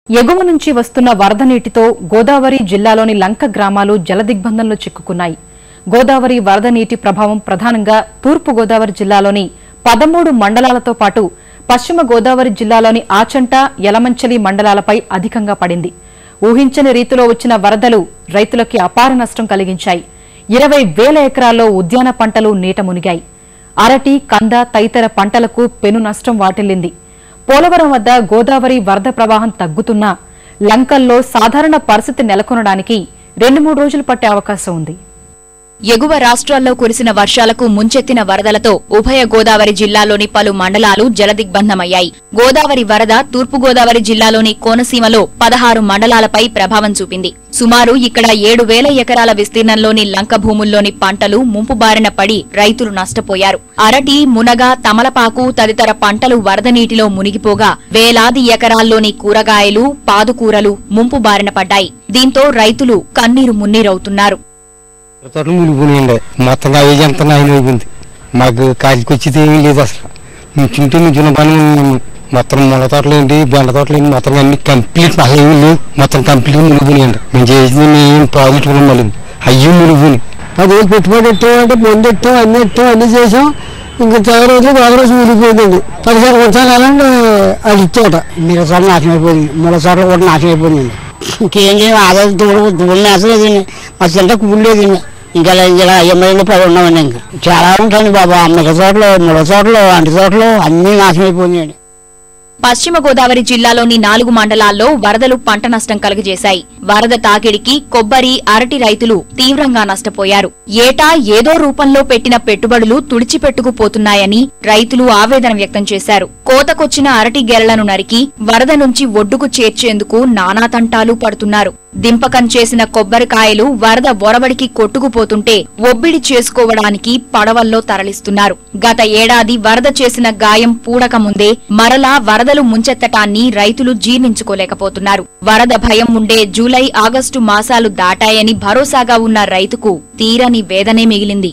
ఎగువ నుంచి వస్తున్న వరద నీటితో గోదావరి జిల్లాలోని లంక గ్రామాలు జలదిగ్బంధంలో చిక్కుకున్నాయి. గోదావరి వరద నీటి ప్రభావం ప్రధానంగా తూర్పు గోదావరి జిల్లాలోని 13 మండలాలతో పాటు పశ్చిమ గోదావరి జిల్లాలోని ఆచంట, యలమంచలి మండలాలపై అధికంగా పడింది. ఊహించని రీతిలో వచ్చిన వరదలు రైతులకి అపార నష్టం కలిగించాయి. 20,000 ఎకరాల్లో ఉద్యాన పంటలు నీట మునిగాయి. అరటి, కంద తదితర పంటలకు పెను నష్టం వాటిల్లింది. పోలవరం వద్ద గోదావరి వరద ప్రవాహం తగ్గుతున్నా లంకల్లో సాధారణ పరిస్థితి నెలకొనడానికి 2-3 రోజులు పట్టే అవకాశం ఉంది. ఎగువ రాష్ట్రాల్లో కురిసిన వర్షాలకు ముంచెత్తిన వరదలతో ఉభయ గోదావరి జిల్లాలోని పలు మండలాలు జలదిగ్బంధమయ్యాయి. గోదావరి వరద తూర్పు గోదావరి జిల్లాలోని కోనసీమలో 16 మండలాలపై ప్రభావం చూపింది. సుమారు ఇక్కడ 7,000 ఎకరాల విస్తీర్ణంలోని లంక భూముల్లోని పంటలు ముంపు బారిన పడి రైతులు నష్టపోయారు. అరటి, మునగ, తమలపాకు తదితర పంటలు వరద నీటిలో మునిగిపోగా వేలాది ఎకరాల్లోని కూరగాయలు, పాదుకూరలు ముంపు బారిన పడ్డాయి. దీంతో రైతులు కన్నీరు మున్నీరవుతున్నారు. తోటలు మునిగిపోయినాయండి. మొత్తం అవి ఎంత నాయన అయిపోయింది. మాకు కాలికి వచ్చేది ఏమీ లేదు. అసలు నుంచుంటే నుంచిన పని మొత్తం ముళ్ళ తోటలు ఏంటి, బెండ తోటలు ఏంటి, మొత్తం అన్ని కంప్లీట్ అసలు ఏమి లేవు. మొత్తం కంప్లీట్ మునిగిపోయినాయండి. మేము చేసింది మేము ప్రాజెక్టులు మళ్ళీ అయ్యి మునిగిపోయినాయి. 10,000 పెట్టుబడి ఎట్టామంటే మందు ఎట్టాం, అన్ని చేసాం. ఇంకా చాలా రోజులు బాగా రోజు మునిగిపోయిందండి. 10 సంవత్సరాలండి అది తోట మిగతా చోట నాశనం అయిపోయింది. ముళ్ళ తోటలు కూడా నాశనం అయిపోయిందండి. ఇంకేం చేయం, ఆదాయం దూరం వేసలేదండి. మా చిన్న కూలి లేదండి. ఇంకా ఇలా ఎమ్మెల్యేలు 10 ఉన్నామండి. ఇంకా చాలా ఉంటాయండి బాబా. మిగతా తోటలు, ముళ్ళ తోటలు, అంటి తోటలు అన్ని నాశనం అయిపోయినాయండి. పశ్చిమ గోదావరి జిల్లాలోని 4 మండలాల్లో వరదలు పంట నష్టం కలుగజేశాయి. వరద తాకిడికి కొబ్బరి, అరటి రైతులు తీవ్రంగా నష్టపోయారు. ఏటా ఏదో రూపంలో పెట్టిన పెట్టుబడులు తుడిచిపెట్టుకుపోతున్నాయని రైతులు ఆవేదన వ్యక్తం చేశారు. కోతకొచ్చిన అరటి గెరలను నరికి వరద నుంచి ఒడ్డుకు చేర్చేందుకు నానా తంటాలు పడుతున్నారు. దింపకం చేసిన కొబ్బరికాయలు వరద ఒరవడికి కొట్టుకుపోతుంటే ఒబ్బిడి చేసుకోవడానికి పడవల్లో తరలిస్తున్నారు. గత ఏడాది వరద చేసిన గాయం పూడకముందే మరలా వరదలు ముంచెత్తటాన్ని రైతులు జీర్ణించుకోలేకపోతున్నారు. వరద భయం ఉండే జూలై, ఆగస్టు మాసాలు దాటాయని భరోసాగా ఉన్న రైతుకు తీరని వేదనే మిగిలింది.